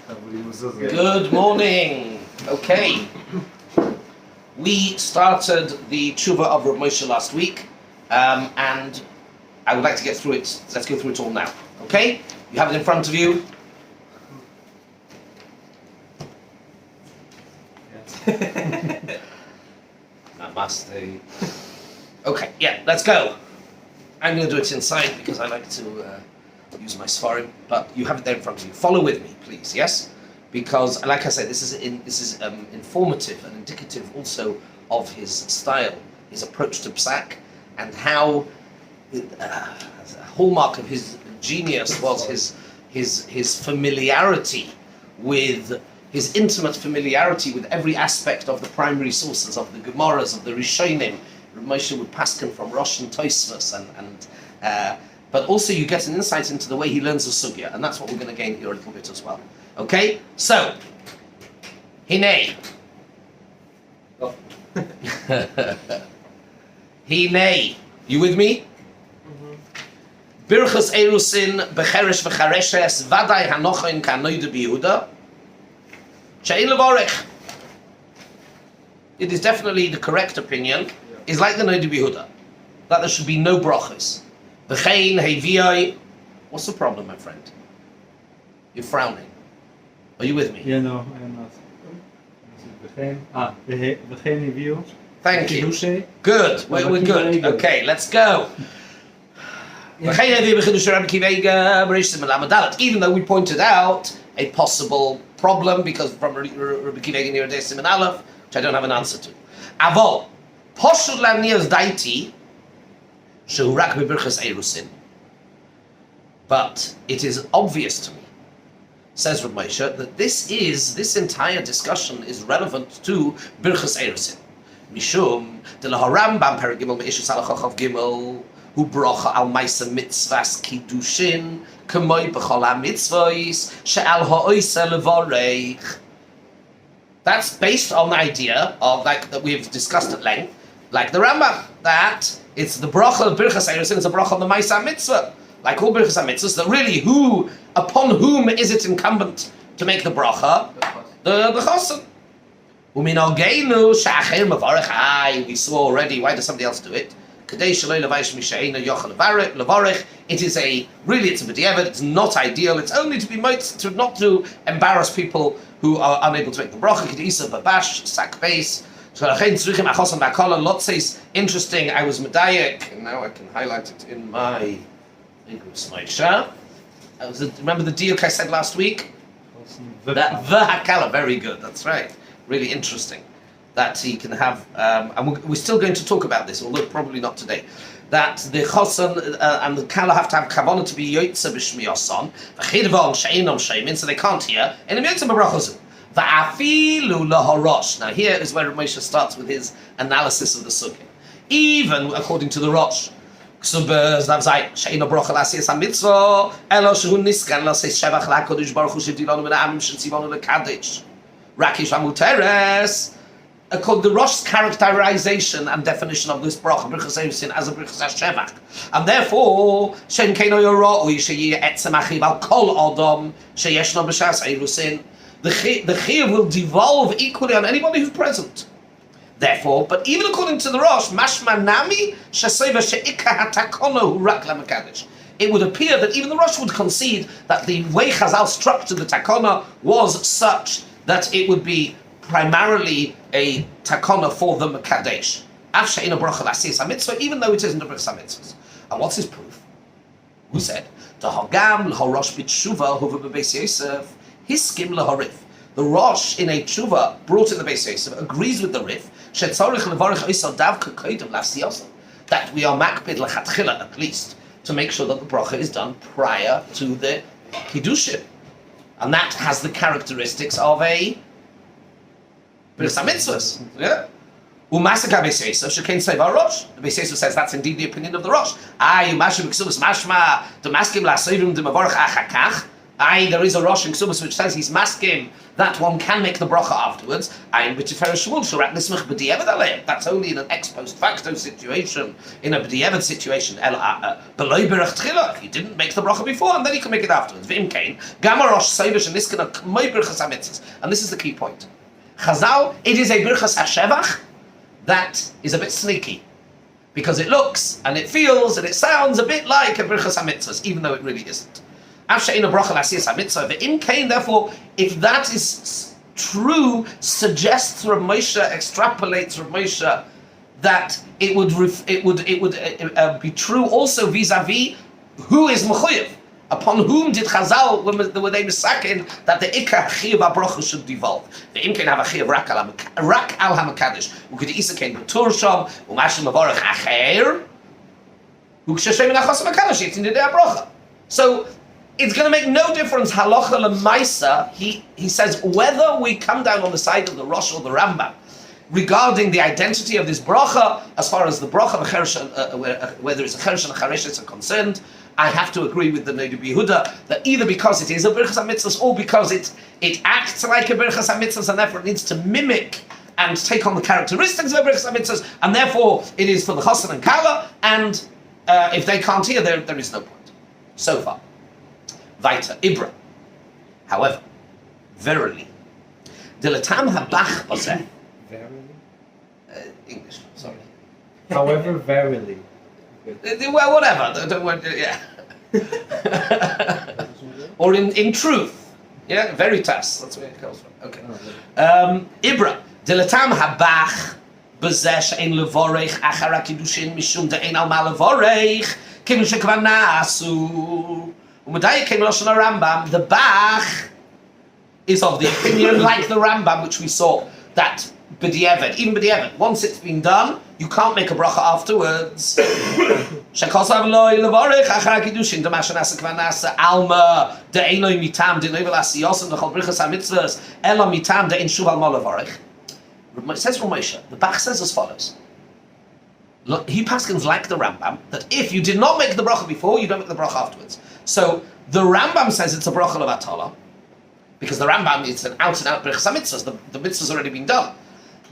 Good morning. Okay. We started the tshuva of Rav Moshe last week, and I would like to get through it. Let's go through it all now. Okay? You have it in front of you. Namaste. Okay, yeah, let's go. I'm going to do it inside because I like to use my Sfarim, but you have it there in front of you. Follow with me, please, yes? Because, like I said, this is informative and indicative also of his style, his approach to Psak, and how a hallmark of his genius was his familiarity with, his intimate familiarity with every aspect of the primary sources, of the Gemaras, of the Rishonim. Rav Moshe would paskin from Rosh and Tosfos, but also you get an insight into the way he learns the sugya, and that's what we're going to gain here a little bit as well. Okay, so Hine. Oh. Hine, you with me? Birchas Eirusin becheresh v'chareshes vaday hanochen kanoide b'Yehuda she'ein levorech. It is definitely the correct opinion. Is like the noide b'Yehuda, that there should be no brachos. V'chein heiviyai. What's the problem, my friend? You're frowning. Are you with me? Yeah, no, I am not. Thank you. Good. We're good. Okay, let's go. Even though we pointed out a possible problem, because from Rabbi Kiva near Dei Siman Aleph, which I don't have an answer to. Avol, poshul lanias daiti, shehu rak b'Birchas Eirusin. But it is obvious to me, says Rav Moshe, that this entire discussion is relevant to Birchas Eirusin. Mishum de la Harambam Perigimel Meishus Halachachav Gimel Hu Brocha Al Maisa Mitzvahs Kiddushin K'moy B'chol HaMitzvahs She'al Ha'oisa Levorech. That's based on the idea of, like, that we've discussed at length, like the Rambam, that it's the bracha of Birchas Eirusin, it's a bracha of the Maisa Mitzvah. Like all Birchas HaMitzvahs, that really upon whom is it incumbent to make the bracha? The chosen. We saw already, why does somebody else do it? It is it's a b'diavad, it's not ideal, it's only to be not to embarrass people who are unable to make the bracha. Lot says, interesting, I was medayek, and now I can highlight it in my Igros Moshe. Remember the diuk I said last week? That v'hakala, very good, that's right. Really interesting. That he can have, and we're still going to talk about this, although probably not today, that the chosan and the kala have to have kavanah to be yoytze b'shmiyason, v'chidvon she'enom sheimin, so they can't hear, and yoytze b'brachosu. V'afilu lahorosh. Now here is where Moshe starts with his analysis of the sugya. Even according to the Rosh, Ksubers Navzai Sheina Brocha Lasias HaMitzvah Elo Shehu Niskan Lasei Shevach LaKodesh Baruch Hu Shevdilonu Min Ha'amim Shetzivonu LeKadesh Rakish HaMuteres. According to the Rosh's characterization and definition of this bracha Birchas Eirusin as a Birchas HaShevach, and therefore Shein Keino Yoroi Sheyeh Etzem Achiv Al Kol Odom Sheyeshno B'Shas Eirusin. The Chiyuv will devolve equally on anybody who's present. Therefore, but even according to the Rosh, Mashma Nami Shaseva Sheikha Hatakono Hu Rak LaMekadesh. It would appear that even the Rosh would concede that the way Chazal structured the takona was such that it would be primarily a takona for the Mekadesh. Af she'eino bracha l'asiyas hamitzvah, even though it isn't a bracha hamitzvah. And what's his proof? Who said? The Hagam l'horosh b'tshuva huva b'beis Yosef hiskim l'horif. The Rosh in a tshuva brought in the Beis Yosef agrees with the Rif that we are makpid lechatchila at least to make sure that the bracha is done prior to the kiddushin, and that has the characteristics of a Birchas HaMitzvahs. Yeah. Umasaka Beis Yosef shekein seva Rosh. The Beis Yosef says that's indeed the opinion of the Rosh. Umasha b'ksuvas mashma demaskim la'asevim de'mavorach achakach. There is a Rosh in Ksubas which says he's masking that one can make the bracha afterwards. That's only in an ex post facto situation, in a b'diavad situation. If he didn't make the bracha before, and then he can make it afterwards. And this is the key point. Chazal, it is a Birchas HaShevach that is a bit sneaky, because it looks and it feels and it sounds a bit like a Birchas HaMitzvahs, even though it really isn't. Therefore, if that is true, suggests Rav Moshe, extrapolates Rav Moshe, that it would be true also vis-a-vis who is mechuyev, upon whom did Chazal were they misakin that the ikar chiyuv habrocha should devolve. The imkein have a chiyuv rak al hamakadosh. Uked isakein b'tur sham u'mashim mavorach acher u'kshashem inachos hamakadosh yitin didei habrocha. So it's going to make no difference halacha lemaisa. He says whether we come down on the side of the Rosh or the Rambam regarding the identity of this bracha, as far as the bracha whether it's a cheresh and a chareshes are concerned. I have to agree with the Neidu Yehuda that either because it is a Birchas HaMitzvahs or because it acts like a Birchas HaMitzvahs and therefore it needs to mimic and take on the characteristics of a Birchas HaMitzvahs, and therefore it is for the Chosn and Kala, and if they can't hear, there is no point. So far. Weiter, Ibra. However, verily, Dilatam habach baseh. Verily? English, sorry. However, verily. Well, whatever. Don't worry. Yeah. Or in truth. Yeah, veritas. That's where it comes from. Okay. Ibra. Dilatam habach bazeh she'en levorech achar hakidushin mishum de'en al ma levorech kim shekvar nasu. U'medayik came Lashon Rambam. The Bach is of the opinion, like the Rambam, which we saw, that b'diavad, even b'diavad, once it's been done, you can't make a bracha afterwards. Shekosav loy levorech achar hakidushin demashan asa kvar nasa alma de'enoi mitam de'noi v'lasiyosem d'chol brichas hamitzvahs ela mitam de'en shuv al ma levorech. It says Rav Moshe, the Bach says as follows. He paskins like the Rambam, that if you did not make the bracha before, you don't make the bracha afterwards. So the Rambam says it's a bracha levatala, because the Rambam is an out-and-out brichas hamitzvahs. The mitzvah's already been done.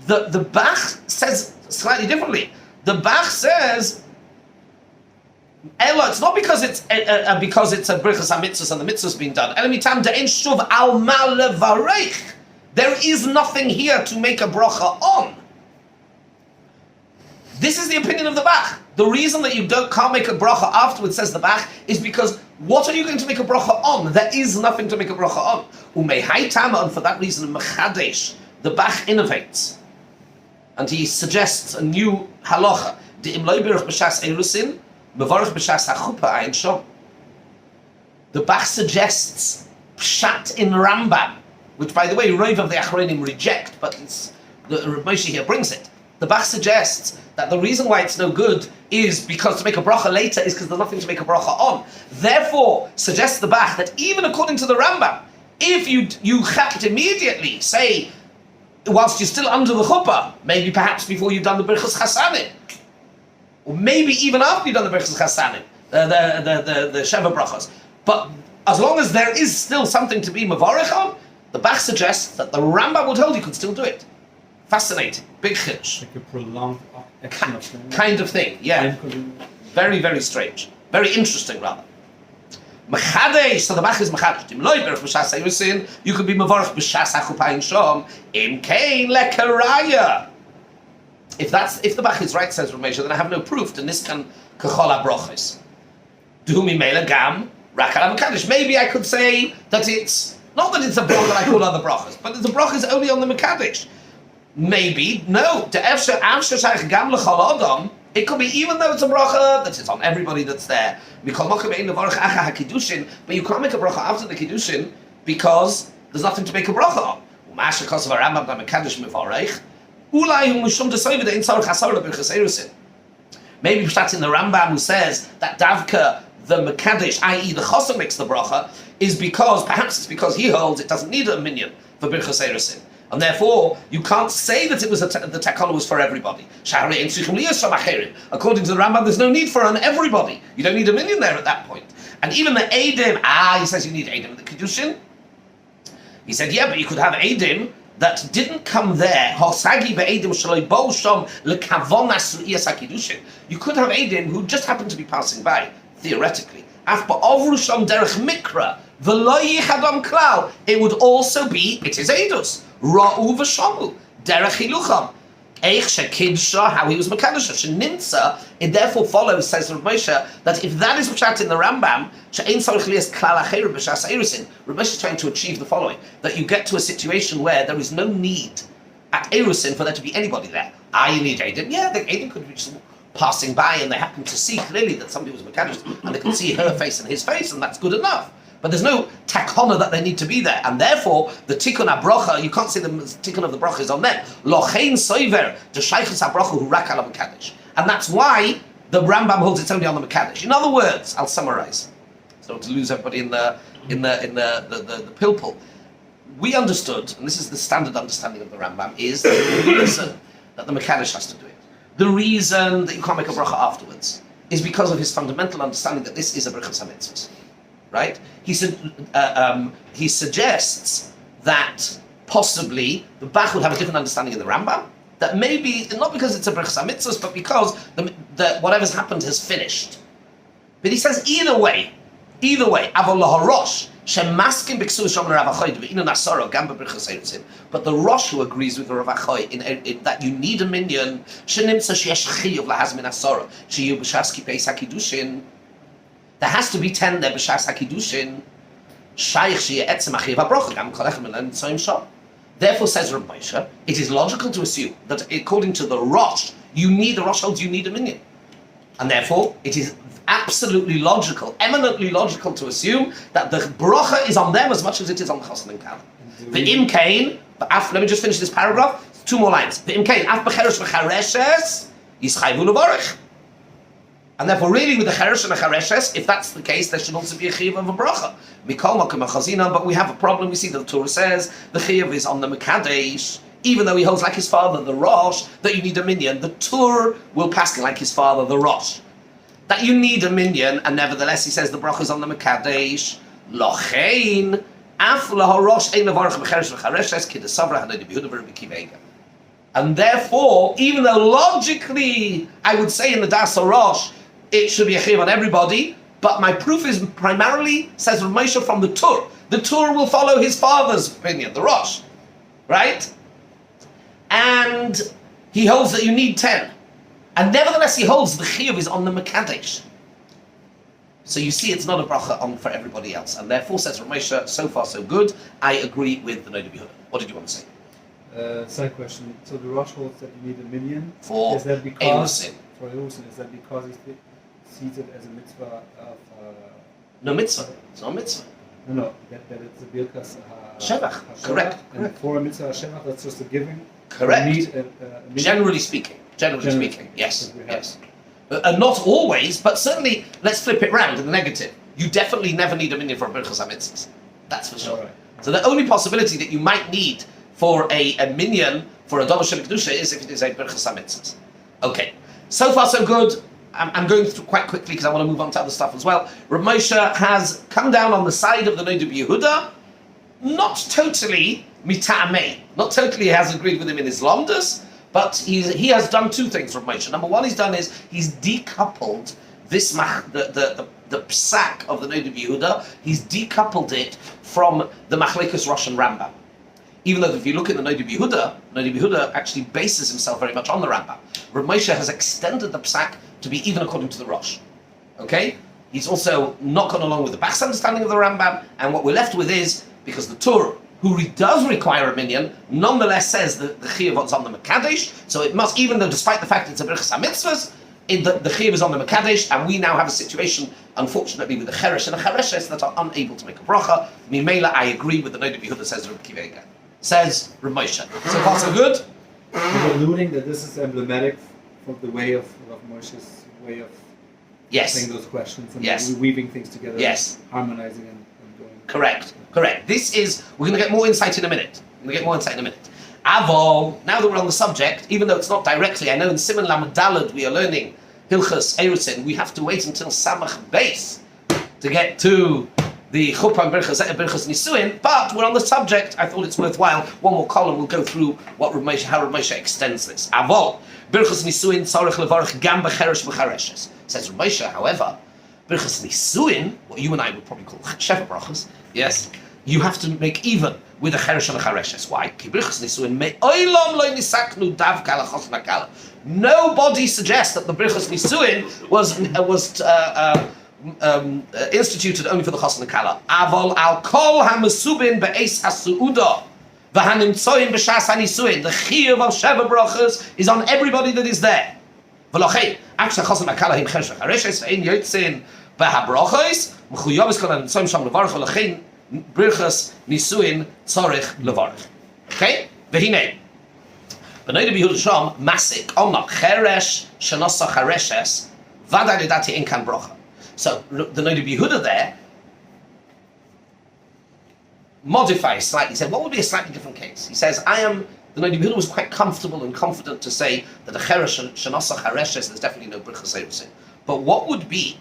The Bach says slightly differently. The Bach says, Ella, it's not because it's a brichas hamitzvahs and the mitzvah's been done. Elamitam de'en shuv al ma levarech. There is nothing here to make a bracha on. This is the opinion of the Bach. The reason that you can't make a bracha afterwards, says the Bach, is because what are you going to make a bracha on? There is nothing to make a bracha on. Umehaytama, and for that reason, mechadesh, the Bach innovates. And he suggests a new halacha. The Birchas Eirusin, mevarich b'shas hachupa ayin shom. The Bach suggests pshat in Rambam, which, by the way, Rov of the Achronim reject, but the Rav Moshe here brings it. The Bach suggests that the reason why it's no good is because to make a bracha later is because there's nothing to make a bracha on. Therefore, suggests the Bach that even according to the Rambam, if you chapped immediately, say, whilst you're still under the chuppah, maybe perhaps before you've done the Birchas Chasanim, or maybe even after you've done the Birchas Chasanim, the Sheva Brachas, but as long as there is still something to be mavarech on, the Bach suggests that the Rambam would hold you could still do it. Fascinating. Big chiddush. Like a prolonged action of things. Kind of thing, yeah. Very, very strange. Very interesting, rather. Mechadesh, so the Bach is mechadesh. Im loy berach b'shas Eirusin, you could be mevarach b'shas hachupayin shom, im kein lekaraya. If the Bach is right, says Rav Moshe, then I have no proof. Then this can kachol ha-brochos. Duhumi mele gam, rak al ha-mekadesh. Maybe I could say that it's, not that it's a bracha like all other brachas, but the bracha is only on the mekadesh. Maybe, no. It could be even though it's a bracha that is on everybody that's there. But you can't make a bracha after the kiddushin because there's nothing to make a bracha on. Maybe that's in the Rambam who says that Davka, the Mekadesh, i.e. the Chosam makes the bracha, is perhaps it's because he holds it doesn't need a minyan for Birchas Eirusin. And therefore, you can't say that it was the takana was for everybody. According to the Rambam, there's no need for an everybody. You don't need a minyan there at that point. And even the Eidim, he says you need Eidim in the Kiddushin. He said, yeah, but you could have Eidim that didn't come there. You could have Eidim who just happened to be passing by, theoretically. It would also be, it is Eidus. Ra'u v'shomu, derech hilucham. How he was Mekadosh, Shenimtza, it therefore follows, says Rav Moshe, that if that is pshat in the Rambam, Birchas Eirusin, Rav Moshe is trying to achieve the following, that you get to a situation where there is no need at Eirusin for there to be anybody there. You need Aiden. Yeah, the Aiden could be just passing by and they happen to see clearly that somebody was Mekadosh, and they can see her face and his face, and that's good enough. But there's no takona that they need to be there, and therefore the tikkun abrocha, you can't see the tikkun of the bracha is on them. Lochein soiver the shaychus abrocha hu rak ala mekadesh, and that's why the Rambam holds it's only on the mekadesh. In other words, I'll summarize, so to lose everybody in the pilpul. We understood, and this is the standard understanding of the Rambam, is the reason that the mekadesh has to do it. The reason that you can't make a bracha afterwards is because of his fundamental understanding that this is a Birchas HaMitzvos. Right? He suggests that possibly the Bach would have a different understanding in the Rambam. That maybe not because it's a Birchas HaMitzvos, but because the whatever's happened has finished. But he says either way, Avol laharosh shemaskim b'ksuv shom Rav Achoy v'inu nasoro gam b'Birchas Eirusin. But the Rosh who agrees with the Rav Achoy in that you need a minyan shenimtza sheyesh chiyuv lahazmin asoro sheyu b'shas kipei sakidushin. There has to be 10 there b'shas hakidushin. Shaykh sheyeh etzem achiv habrocha gam kolechem elen tzoyim shom. Therefore, says Rav Moshe, it is logical to assume that according to the Rosh, the Rosh holds you need a minyan, and therefore it is absolutely logical, eminently logical to assume that the bracha is on them as much as it is on the chassan and kala. The imkain. Let me just finish this paragraph. 2 more lines. The imkain af becheresh v'chareshes yischayvu levarich. And therefore, really, with the cheresh and the chareshes, if that's the case, there should also be a chiyuv of a bracha. Mikol makom achazina, but we have a problem. We see that the Torah says the chiyuv is on the mekadesh, even though he holds like his father, the Rosh, that you need a minyan. The Torah will pass like his father, the Rosh, that you need a minyan, and nevertheless, he says the bracha is on the mekadesh. Lochein af laharosh ein levarach becheresh v'chareshes kidesavra hanei Yehuda v'Rabbi Akiva Eiger. And therefore, even though logically I would say in the Das Rosh it should be a chiyuv on everybody, but my proof is primarily, says Rav Moshe, from the Torah. The Torah will follow his father's opinion, the Rosh, right? And he holds that you need 10. And nevertheless, he holds the chiyuv is on the mekadesh. So you see, it's not a bracha on for everybody else. And therefore, says Rav Moshe, so far so good. I agree with the Noda B'Yehuda. What did you want to say? Side question. So the Rosh holds that you need a minyan. For is that because Eirusin. For Eirusin, is that because he sees it as a mitzvah of? No mitzvah. It's not mitzvah. No, that it's a Birchas Shevach. Correct. And for a mitzvah Shevach, that's just a giving. Correct. You need a Generally speaking, yes. Not always, but certainly, let's flip it round in the negative. You definitely never need a minyan for a Birchas HaMitzvos. That's for sure. Right. So the only possibility that you might need for a minyan for a Davar Shel Kedusha is if it is a Birchas HaMitzvos. Okay, so far so good. I'm going through quite quickly because I want to move on to other stuff as well. Rav Moshe has come down on the side of the Noda B'Yehuda, not totally mita'amei, not totally has agreed with him in his lamdas, but he has done 2 things, Rav Moshe. Number 1 he's done is he's decoupled this the psak of the Noda B'Yehuda, he's decoupled it from the Machlekes Rosh and Rambam. Even though if you look at the Noda B'Yehuda actually bases himself very much on the Rambam. Rav Moshe has extended the psak to be even according to the Rosh. Okay? He's also not gone along with the Bach's understanding of the Rambam, and what we're left with is, because the Torah, who does require a minyan, nonetheless says that the chiyuv is on the mekadesh, so it must, even though despite the fact it's a Birchas HaMitzvos, the chiyuv is on the mekadesh, and we now have a situation, unfortunately, with the cheresh and the chareshes that are unable to make a bracha. Mimela, I agree with the Noda B'Yehuda, says Rabbi Akiva Eiger. Says Rav Moshe. So far so good? You're alluding that this is emblematic of the way of Rav Moshe's way of asking those questions and weaving things together, harmonizing and going. Correct. This is, we're going to get more insight in a minute. Avol, now that we're on the subject, even though it's not directly, I know in Siman Lamed Daled we are learning Birchas Eirusin, we have to wait until Samach Beis to to get to the Chuppah and Birchas Nisuin, but we're on the subject. I thought it's worthwhile. One more column, we'll go through how Rav Moshe extends this. Avol, Birchas Nisuin, Tzarech Levarach Gam Becheresh V'Chareshes. Says Rav Moshe, however, Birchas Nisuin, what you and I would probably call Sheva Brachas, yes, you have to make even with a Cheresh and a Chareshes. Why? Ki Birchas Nisuin me'olam lo nisaknu davka lachos nakala. Nobody suggests that the Birchas Nisuin was instituted only for the Chos and Kala. Avol al kol hamasubin be'es hasuuda v'hanimtsoim b'shas hanisuin. The chiyuv of Sheva Brachas is on everybody that is there. V'lochei actually Chos and Kala him Cheresh v'Chareshes ve'en yotzin b'habrachos mechuyavos kol hanimtsoim sham levarach v'lochei Birchas Nisuin Tzarech Levarach. Okay? V'hinei. B'nei Rabbi Yehuda Sham Masik Omna Cheresh Shenosa Chareshes Vadai Lidati Inkan Brocha. So the Rabbi Yehuda there modifies slightly. He said, what would be a slightly different case? He says, the Rabbi Yehuda was quite comfortable and confident to say that the Cheresh Shenosa Chareshes, there's definitely no Birchas Eirusin. But what would be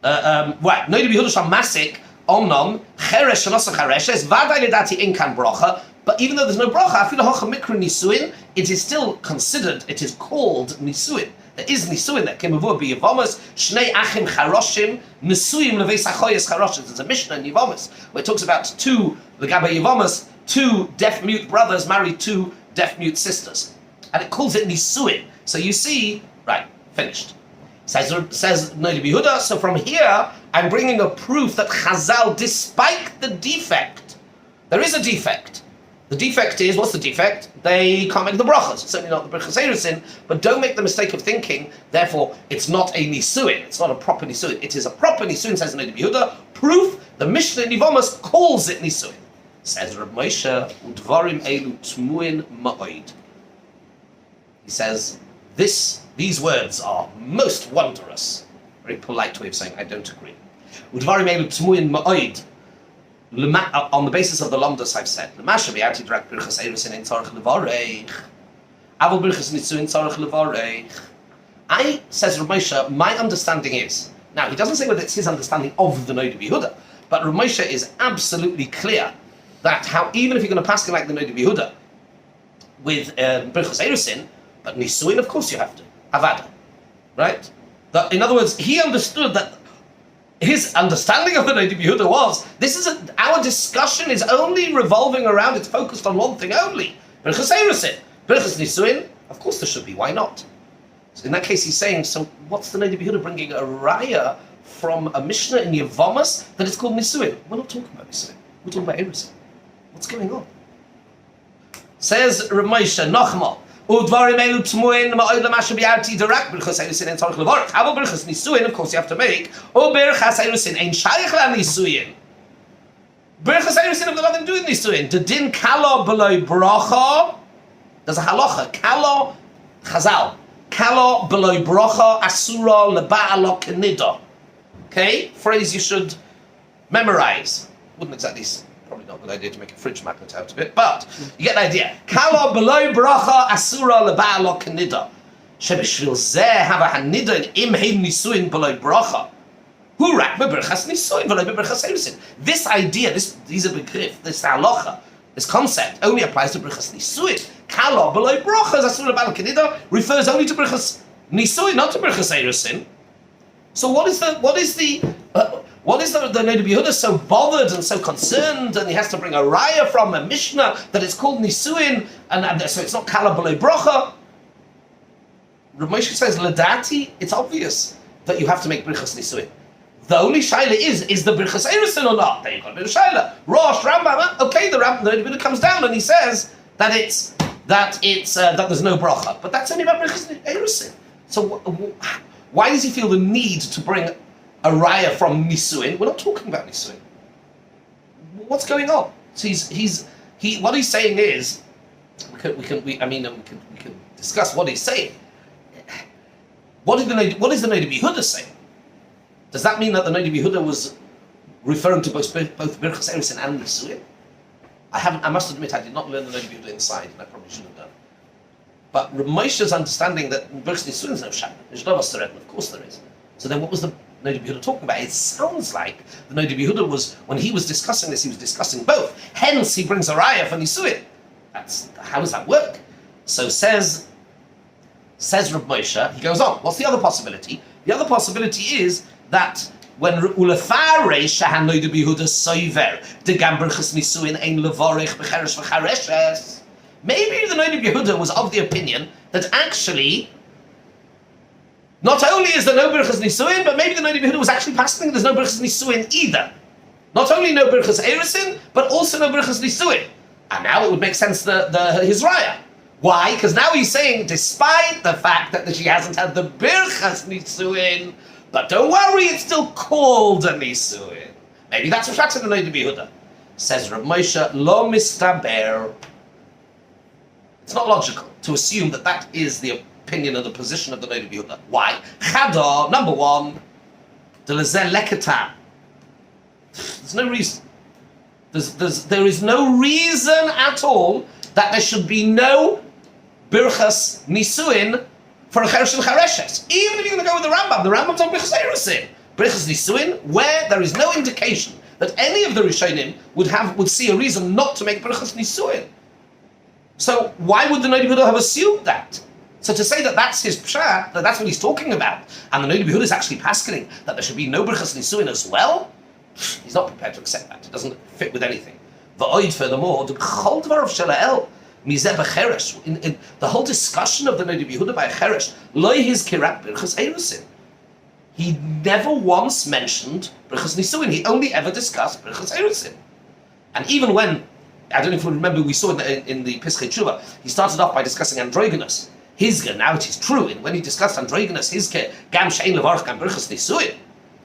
right? B'nei Rabbi Yehuda Sham Masik Omnom Cheresh Shenosa Chareshes Vadai Lidati Inkan Brocha. But even though there's no bracha, afilu hocha mikra nisuin, it is still considered, it is called nisuin. There is nisuin there. Kemavur b'Yevamas shnei achim charoshim nisuim leveis achoyes charoshim. There's a Mishnah in Yevamas where it talks about two deaf-mute brothers married two deaf-mute sisters, and it calls it nisuin. So you see, right? Finished. Says Rabbi Yehuda. So from here, I'm bringing a proof that Chazal, despite the defect, there is a defect. The defect is, what's the defect? They can't make the brachas. It's certainly not the Birchas Eirusin, but don't make the mistake of thinking, therefore, it's not a nisuin. It's not a proper nisuin. It is a proper nisuin, says Rabbi Yehuda. Proof, the Mishnah in Yevamas calls it nisuin. Says Rav Moshe, udvarim elu tmuin ma'oid. He says, these words are most wondrous. Very polite way of saying, I don't agree. Udvarim elu tmuin ma'oid. On the basis of the Lomdas I've said, says Rav Moshe, my understanding is, now he doesn't say whether it's his understanding of the Noda B'Yehuda, but Rav Moshe is absolutely clear that even if you're going to pass him like the Noda B'Yehuda with Birchas Eirusin, but Nisuin, of course you have to, Avada, right? In other words, he understood that his understanding of the Noda B'Yehuda was, our discussion is only revolving around, it's focused on one thing only. Birchas Eirusin. Birchas Nisuin, of course there should be, why not? So in that case he's saying, so what's the Noda B'Yehuda bringing a raya from a Mishnah in Yevamas that it's called Nisuin? We're not talking about Nisuin, we're talking about Eirusin. What's going on? Says Rav Moshe, Nochmal, Udvarim elu tmuin ma'od l'masha bi'arti direct Birchas Eirusin and Tzarech Levarach. How about Birchas Nisuin? Of course you have to make. Birchas Eirusin ein shayach la Nisuin. Birchas Eirusin have got nothing to do with Nisuin. The din kalo below bracha. There's a halacha. Kalo chazal. Kalo below bracha asura leba'alo kenida. Okay, phrase you should memorize. Wouldn't exactly. Probably not a good idea to make a fridge magnet out of it, but you get the idea. Kala below bracha asura leba'alo kanida. Shebishvil zeh have a hanida in imheim nisuin below bracha. Who rak beberchas nisuin below beberchas eirusin. This idea, these are begrif, this halacha, this concept only applies to berchas nisuin. Kala below bracha asura leba'alo kanida refers only to berchas nisuin, not to berchas eirusin. So what is the Noda B'Yehuda so bothered and so concerned, and he has to bring a raya from a Mishnah that it's called Nisuin, and so it's not Kala B'lei Bracha? Rav Moshe says, Ladati, it's obvious that you have to make Birchas Nisuin. The only shaila is the Birchas Eirusin or not? There you've got a bit of shaila. Rosh, Rambam, okay, the Noda B'Yehuda comes down and he says that that there's no bracha, but that's only about Birchas Eirusin. So why does he feel the need to bring a raya from Nisuin? We're not talking about Nisuin. What's going on? So what he's saying is, we can discuss what he's saying. What is the Noda B'Yehuda saying? Does that mean that the Noda B'Yehuda was referring to both Birchas Eirusin and Nisuin? I must admit, I did not learn the Noda B'Yehuda inside, and I probably should have done. But Rav Moshe's understanding that Birchas Nisuin is no Shabbat. There's no Aseret, of course there is. So then what was the Noda B'Yehuda talking about? It sounds like the Noda B'Yehuda was, when he was discussing this, he was discussing both. Hence, he brings a raya for Nisuin. How does that work? So says Reb Moshe, he goes on, what's the other possibility? The other possibility is that when Ulefare Shahan Noda B'Yehuda Soiver, de Gamberchus Nisuin ein levorich b'cheresh v'chareshes. Maybe the Noda B'Yehuda was of the opinion that actually, not only is there no Birchas Nisuin, but maybe the Noda B'Yehuda was actually passing there's no Birchas Nisuin either. Not only no Birchas Eirusin, but also no Birchas Nisuin. And now it would make sense his raya. Why? Because now he's saying, despite the fact that she hasn't had the Birchas Nisuin, but don't worry, it's still called a Nisuin. Maybe that's what's in the Noda B'Yehuda. Says Reb Moshe, lo mistaber. It's not logical to assume that that is the opinion of the position of the Noda B'Yehuda. Why? Chada, number one, de lezeh lekatan. There's no reason. There is no reason at all that there should be no Birchas Nisuin for a Cheresh and Chareshes. Even if you're going to go with the Rambam's on Birchas Eirusin. Birchas Nisuin, where there is no indication that any of the Rishonim would see a reason not to make Birchas Nisuin. So why would the Noda B'Yehuda have assumed that? So to say that that's his pshat, that that's what he's talking about, and the Noda B'Yehuda is actually paskening that there should be no Birchas Nisuin as well, he's not prepared to accept that. It doesn't fit with anything. V'oid, furthermore, the chol dvar of Shalael, mizeh b'cheresh, in the whole discussion of the Noda B'Yehuda by Cheresh, lo his kirat Birchas Eirusin. He never once mentioned Birchas Nisuin. He only ever discussed Birchas Eirusin. And even when, I don't know if you remember, we saw in the Pischei Tshuva, he started off by discussing androgynous. Hizge, now it is true, and when he discussed androgynous, Hizge, gam she'ein levarch gam Birchas Nisuin.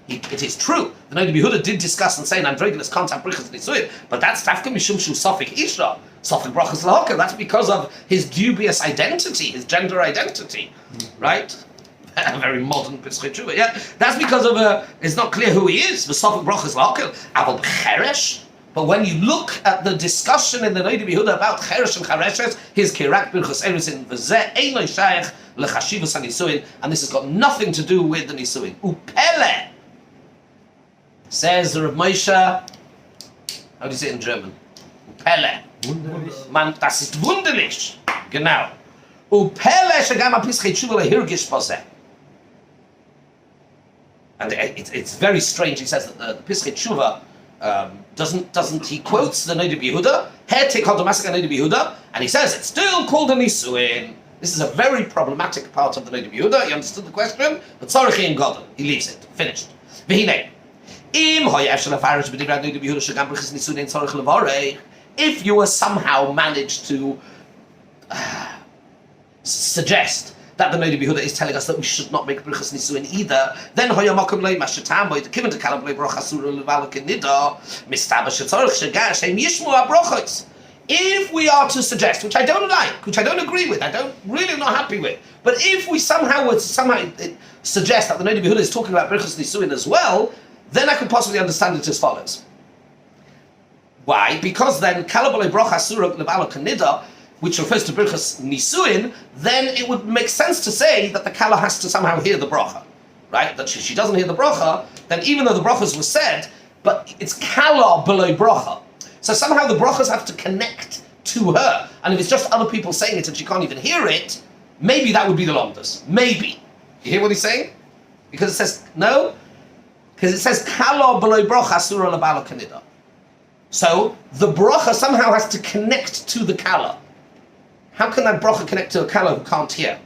It is true. The Noda B'Yehuda did discuss and say an androgynous can't have Birchas Nisuin, but that's Tafka Mishum Shu Sofik Isha, Sofik Brachas Lahaka. That's because of his dubious identity, his gender identity, right? A very modern Pischei Tshuva, yeah. That's because of it's not clear who he is. The Sofik Brachas Lahaka, Aval B'cheresh. But when you look at the discussion in the Noda B'Yehuda about Cheresh and Chareshes, his Kirak Birchas Eirusin v'zeh einoi shayach lechashivas hanisuin, and this has got nothing to do with the Nisuin. Upele. Says the Reb Moshe, how do you say it in German? Upele. Wunderlich. Man, das ist wunderlich. Genau. Upele shegam ha-pischei tshuva lehirgish bozeh. And it's very strange. He says that the Pischei Tshuva doesn't he quotes the Noda B'Yehuda, Hetik Hodomasik Noda B'Yehuda, and he says it's still called a Nisuin. This is a very problematic part of the Noda B'Yehuda. He understood the question, but Tzorich in Godel. He leaves it. Finished. V'hinei. Im hoye efshel afarish b'divrei Noda B'Yehuda shegam Birchas Nisuin ein tzorich levorech. If you were somehow managed to suggest that the Noda B'Yehuda is telling us that we should not make Birchas Nisuin either, then hoya makom loy mashetam boy kiven to kalam loy brocha surah levalok nida mistaba shetzorich shegash hem yishmu abrochos. If we are to suggest, which I don't like, which I don't agree with, I don't really not happy with, but if we somehow would suggest that the Noda B'Yehuda is talking about Birchas Nisuin as well, then I could possibly understand it as follows. Why? Because then kalam loy brocha surah levalok nida, which refers to Birchas Nisuin, then it would make sense to say that the Kala has to somehow hear the bracha, right? That she doesn't hear the bracha, then even though the brachas were said, but it's Kala below bracha. So somehow the brachas have to connect to her. And if it's just other people saying it and she can't even hear it, maybe that would be the lomdas. Maybe. You hear what he's saying? Because it says, no? Because it says Kala below bracha surah labala kanida. So the bracha somehow has to connect to the Kala. How can that bracha connect to a kala who can't hear?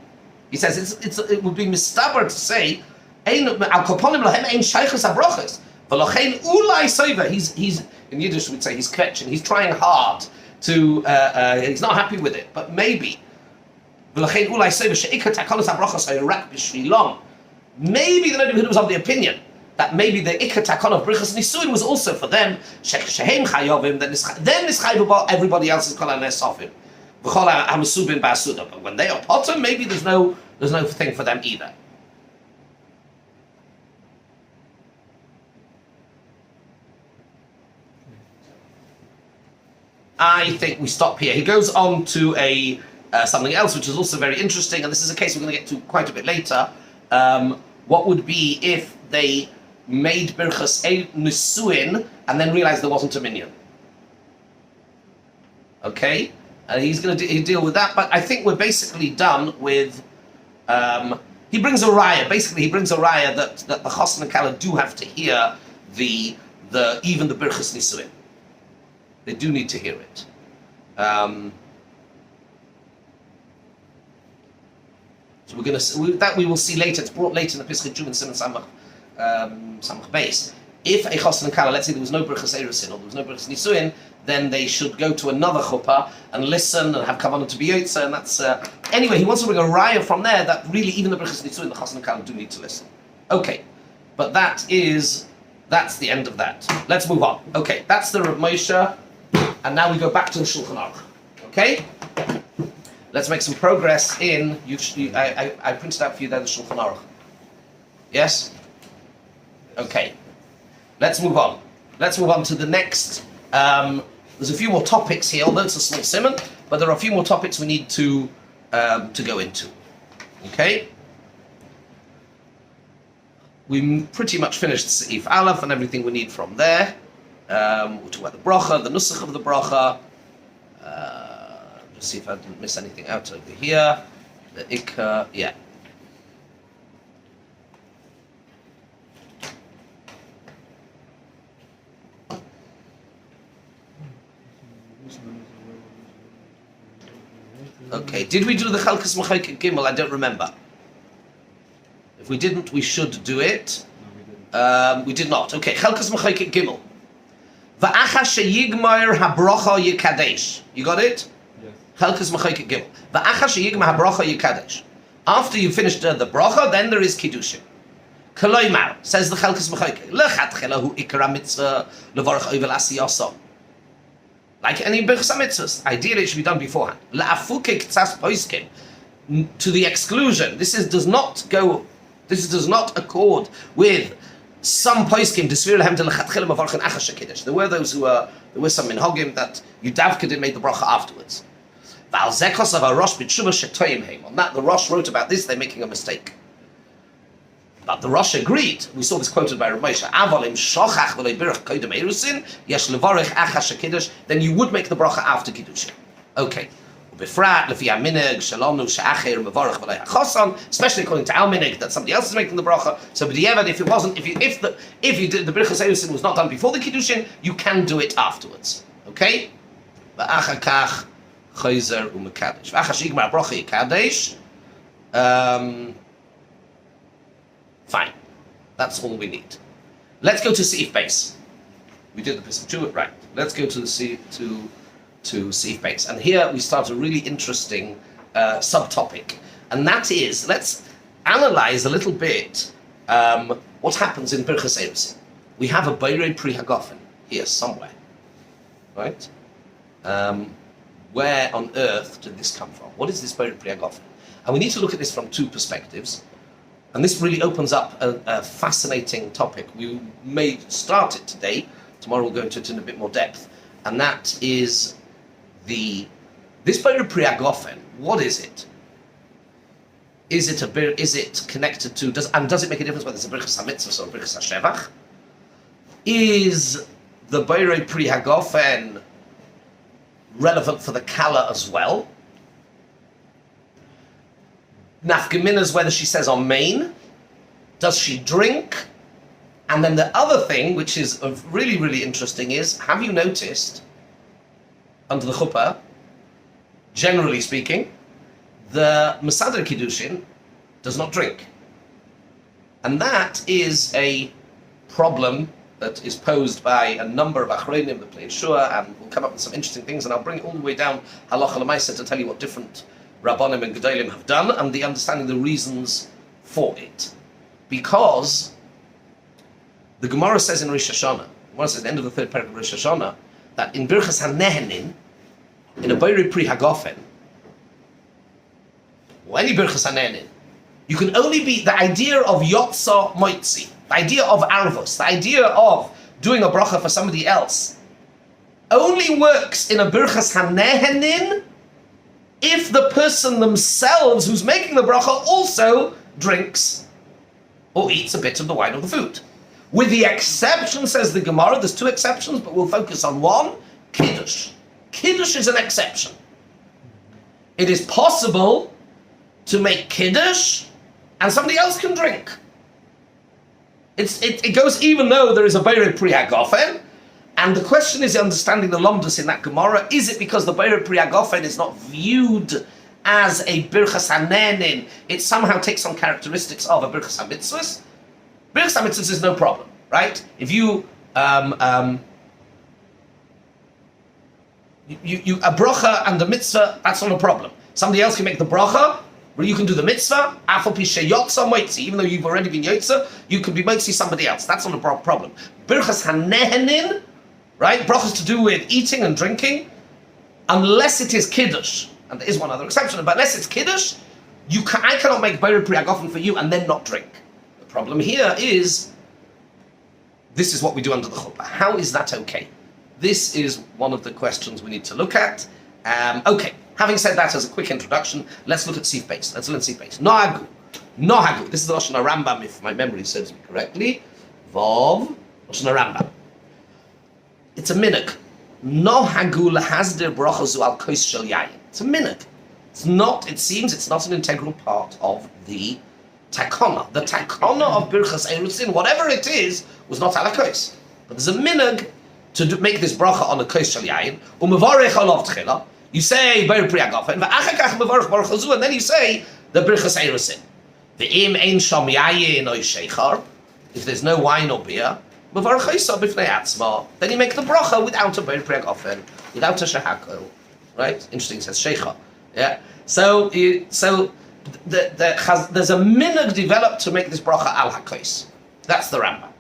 He says it would be mistaber to say al koponim lahem ein shaychus habrachas v'lochein ulai soiva. He's in Yiddish we'd say he's kvetching. He's trying hard to. He's not happy with it, but maybe v'lochein ulai soiva sheikar takonos habrachas hayrak b'shvilom. Maybe the Noda B'Yehuda was of the opinion that maybe the ikar takon of Birchas Nisuin was also for them. Shehem chayovim. Then nischayv everybody else is kol hanesofim. But when they are potter, maybe there's no thing for them either. I think we stop here. He goes on to something else which is also very interesting, and this is a case we're going to get to quite a bit later. What would be if they made Birchas Nisuin and then realized there wasn't a minyan. Okay? And he's going to deal with that, but I think we're basically done with... he brings a raya. Basically, he brings a raya that the Chosn and Kala do have to hear even the Birchas Nisuin. They do need to hear it. So we're going to that we will see later. It's brought later in the Pesach Jum and Simon Samach Beis. If a Chosn and Kala, let's say there was no Birchas Eirusin or there was no Birchas Nisuin, then they should go to another chuppah and listen and have kavanah to be yotza, and that's anyway. He wants to bring a raya from there that really even the Birchas Nisuin, the Chosn and Kala do need to listen. Okay, but that's the end of that. Let's move on. Okay, that's the Rav Moshe, and now we go back to the Shulchan Aruch. Okay. Let's make some progress in. I printed out for you there the Shulchan Aruch. Yes? Okay. Let's move on. Let's move on to the next. There's a few more topics here, although it's a small simon, but there are a few more topics we need to go into. Okay? We pretty much finished Seif Aleph and everything we need from there. We'll talk about the bracha, the nusach of the bracha. Just see if I didn't miss anything out over here. The ikka, yeah. Okay, did we do the Chalkas Mechayk Gimel? I don't remember. If we didn't, we should do it. No, we did not. Okay, Chalkas Mechayk Gimel. Va'acha sheyigmar habrocha yikadesh. You got it? Chalkas Mechayk Gimel. Va'acha sheyigmar habrocha yikadesh. After you finished the bracha, then there is kiddushin. Koloimar, says the Chalkas Mechayk. Lechatchela hu ikra mitzvah levarach ovel asiyasa. Like any Birchas HaMitzvahs, ideally it should be done beforehand. La'afuke k'tzas poiskim, to the exclusion. This does not accord with some poiskim. There were those there were some minhagim that Yudavka did make the bracha afterwards. On that, the Rosh wrote about this. They're making a mistake. But the Rosh agreed. We saw this quoted by Rav Moshe. Then you would make the bracha after Kiddushin. Okay. Especially according to our minhag that somebody else is making the bracha. So, if you did the Birchas Eirusin was not done before the Kiddushin, you can do it afterwards. Okay. Fine. That's all we need. Let's go to Seif Beis. We did the Pesach Jum, right? Let's go to the Seif Beis. And here we start a really interesting subtopic. And that is, let's analyze a little bit what happens in Birchas Eirusin. We have a Beirei Pri Hagofen here somewhere. Right? Where on earth did this come from? What is this Beirei Pri Hagofen? And we need to look at this from two perspectives. And this really opens up a fascinating topic. We may start it today. Tomorrow we'll go into it in a bit more depth. And that is this Beirei Pri Hagofen. What is it? Is it connected to? Does it make a difference whether it's a Birchas HaMitzvah or a Birchas HaShevach? Is the Beirei Pri Hagofen relevant for the Kala as well? Nafgeminas, whether she says Amen, does she drink? And then the other thing, which is really, really interesting, is, have you noticed, under the chuppah, generally speaking, the Mesader Kiddushin does not drink. And that is a problem that is posed by a number of Achronim that play Shua, and we'll come up with some interesting things, and I'll bring it all the way down Halacha L'Maisa to tell you what different Rabbanim and Gedolim have done, and the understanding the reasons for it. Because the Gemara says in Rosh Hashanah, the Gemara says at the end of the third paragraph of Rosh Hashanah, that in Birchas HaNehenin, in a Beirei Pri Hagofen, or any Birchas HaNehenin, you can only be, the idea of Yotza Moitzi, the idea of Arvos, the idea of doing a bracha for somebody else, only works in a Birchas HaNehenin if the person themselves who's making the bracha also drinks or eats a bit of the wine or the food. With the exception, says the Gemara, there's two exceptions, but we'll focus on one, Kiddush. Kiddush is an exception. It is possible to make Kiddush and somebody else can drink. It goes even though there is a Beirei Pri HaGofen, and the question is understanding the Lomdus in that Gemara, is it because the Beirei Pri HaGofen is not viewed as a Birchas HaNenin, it somehow takes on characteristics of a Birchas HaMitzvahs? Birchas HaMitzvahs is no problem, right? If you a bracha and a mitzvah, that's not a problem. Somebody else can make the bracha, where you can do the mitzvah, afal pishe yotza moitzi, even though you've already been yotza, you can be moitzi somebody else. That's not a problem. Birchas hanehenin, right? Brachas to do with eating and drinking, unless it is kiddush, and there is one other exception, but unless it's kiddush, I cannot make Beirei Pri HaGofen for you and then not drink. The problem here is, this is what we do under the chuppah. How is that okay? This is one of the questions we need to look at. Okay, having said that as a quick introduction, let's look at Sif Beis. Let's learn Sif Beis. Nohagu. Nohagu. This is the Lashon HaRambam, if my memory serves me correctly. Vov. Lashon HaRambam. It's a minhag. Nohagu lahazdir brachazu al kos shel yayin. It's a minhag. It's not, it seems, it's not an integral part of the takana. The takana of Birchas Eirusin, whatever it is, was not ala kos. But there's a minhag to make this bracha on a kos shel yayin, umevarech olav tchila. You say Beirei Pri HaGofen, v'achakach mevarech baruch hazu, and then you say the Birchas Eirusin. V'im ein sham yayin oy sheichar. If there's no wine or beer, mevarech oisa b'fnei atzma. Then you make the bracha without a Beirei Pri HaGofen, without a shehakol. Right? Interesting. It says sheichar. Yeah. So there's a minhag developed to make this bracha al hakos. That's the Rambam.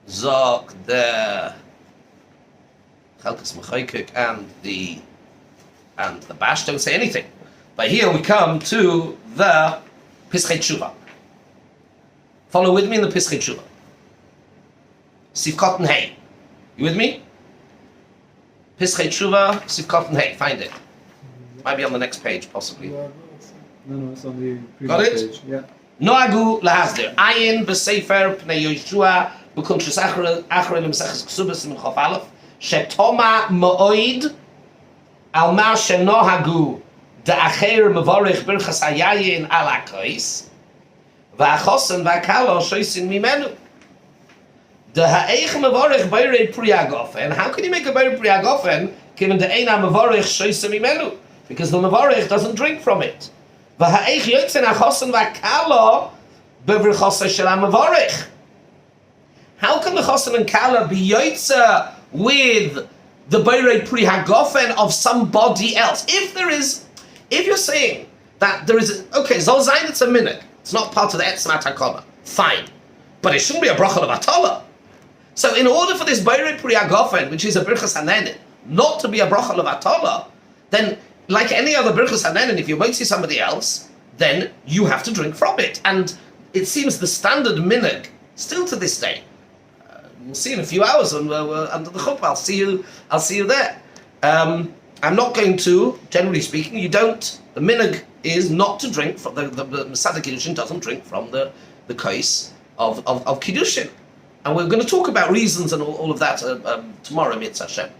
Zok the Chalkas Mechaykik and the Bash don't say anything. But here we come to the Pischei Tshuva. Follow with me in the Pischei Tshuva. Sivkot and Hey. You with me? Pischei Tshuva, Sivkot and Hey. Find it. Might be on the next page, possibly. No, it's on the previous Got it? page. Yeah. Noagu lahazdir. Ayin b'sefer pnei Yoshua b'kuntrus achre l'meseches ksubas m'chof aleph shetoma mo'oid al ma shenohagu da'acher mevorich birchas hayayin al hakos v'achosen v'akalo shoisin mimenu da'ha'eich mevorich Beirei Pri HaGofen. How can you make a Beirei Pri HaGofen given da'eina mevorich shoisin mimenu? Because the mevorich doesn't drink from it. V'ha'eich yotzen achosen v'akalo b'virchos shel ha'mevorich. How can the chosen and kala be yotze with the Beirei Pri HaGofen of somebody else? If you're saying that there is, okay, Zol Zayin, it's a minhag. It's not part of the Etzmat HaKona. Fine. But it shouldn't be a bracha of Atola. So in order for this Beirei Pri HaGofen, which is a Birchas HaNenin, not to be a bracha of Atola, then like any other Birchas HaNenin, if you might see somebody else, then you have to drink from it. And it seems the standard minhag, still to this day, we'll see in a few hours when we're under the chuppah. I'll see you there. I'm not going to, generally speaking, the minhag is not to drink from the Masada Kiddushin doesn't drink from the kos of Kiddushin. And we're going to talk about reasons and all of that tomorrow, Mitzvah Hashem.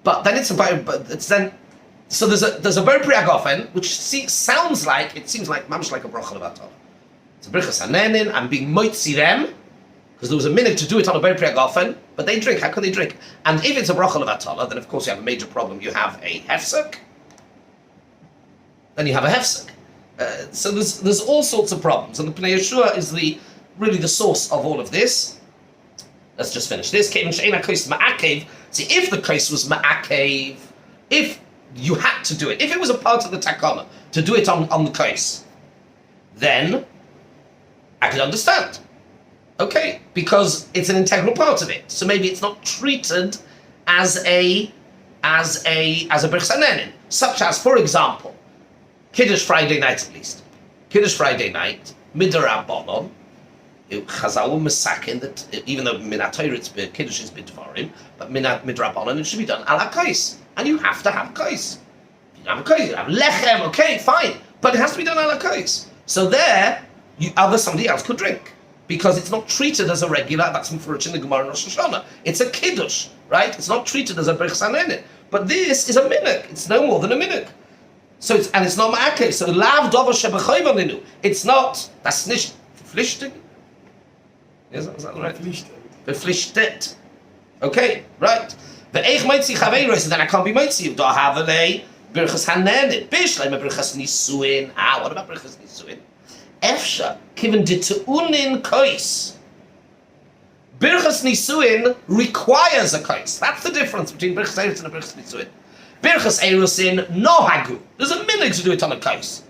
But then so there's a Beirei Pri HaGofen, which seems like mamish like a bracha levatol. It's a Birchas HaNenin. I'm being moitzi them because there was a minhag to do it on a Beirei Pri HaGofen, but they drink. How can they drink? And if it's a bracha levatol, then of course you have a major problem. You have a hefsek. Then you have a hefsek. So there's all sorts of problems, and the Pnei Yeshua is really the source of all of this. Let's just finish this. See, if the case was ma'akev, if you had to do it, if it was a part of the takana to do it on the case, then I could understand. Okay, because it's an integral part of it. So maybe it's not treated as a Birchas HaNenin, such as, for example, Kiddush Friday night at least. Kiddush Friday night, midrabanon. Chazal mesakin that even though minat Torah it's Kiddush is bidvarim, but midrabanon it should be done al hakos, and you have to have kos. You have a kos, you have lechem. Okay, fine, but it has to be done al hakos. So there, somebody else could drink. Because it's not treated as a regular, that's for in the Gemara and Rosh Hashanah. It's a kiddush, right? It's not treated as a Birchas Hanenin. But this is a minhag. It's no more than a minhag. So it's not ma'akev. So lav dover shebechayvaninu. It's not. That's nicht verpflichtet. Is that right? Verpflichtet. Okay, right. The eich meitzi chaveiros, then I can't be meitzi. Do havelei Birchas Hanenin. Bishleim a Birchas Nisuin. What about Birchas Nisuin? Efsha, given de teunin kois. Birchas Nisuin requires a kois. That's the difference between Birchas Eirusin and Birchas Nisuin. Birchas Eirusin no hagu. There's a minhag to do it on a kois.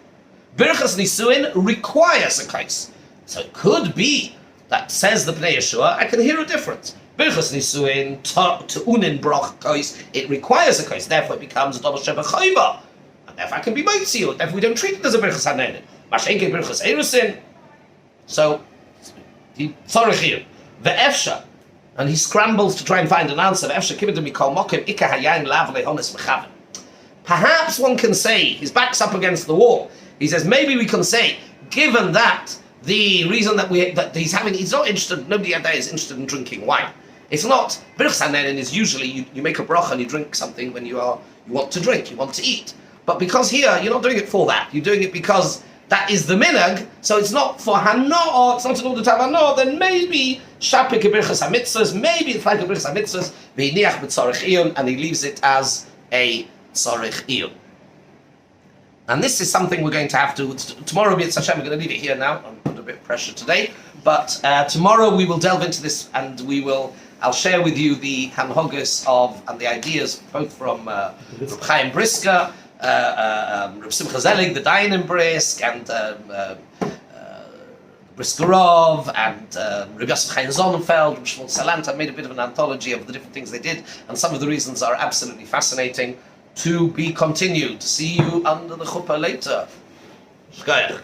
Birchas Nisuin requires a kois. So it could be that says the Pnei Yeshua, I can hear a difference. Birchas Nisuin teunin broch kois. It requires a kois. Therefore it becomes a double shebechayva. And therefore I can be moitzi. Therefore we don't treat it as a Birchas Hanenin. Mashenke Birchas Eirusin. So he tzorich here. The Efsha, and he scrambles to try and find an answer. Efsha kibbutz mikol mokim ika hayayin lav lehonis mechaven. Perhaps one can say his back's up against the wall. He says maybe we can say, given that the reason that he's not interested. Nobody out there is interested in drinking wine. It's not Birchas Hanenin is usually you make a bracha and you drink something when you want to drink, you want to eat. But because here you're not doing it for that. You're doing it because that is the minhag, so it's not for hanoah, it's not in order to have hanoah, then maybe shapik birchas hamitzvos, maybe it's like a birchas hamitzvos, v'hiniach b'tzorich iyun, and he leaves it as a tzorich iyun. And this is something we're going to have to, tomorrow, B'yetz Hashem, we're going to leave it here now, I'm under a bit of pressure today, but tomorrow we will delve into this, and I'll share with you the hanhogas and the ideas, both from Reb Chaim Brisker, Reb Simcha Zelig, the Dayan in Brisk, and Briskerov, and Reb Yosef Chaim Sonnenfeld, Reb Shmuel Salanta made a bit of an anthology of the different things they did, and some of the reasons are absolutely fascinating. To be continued. See you under the chuppah later. Shkoyach.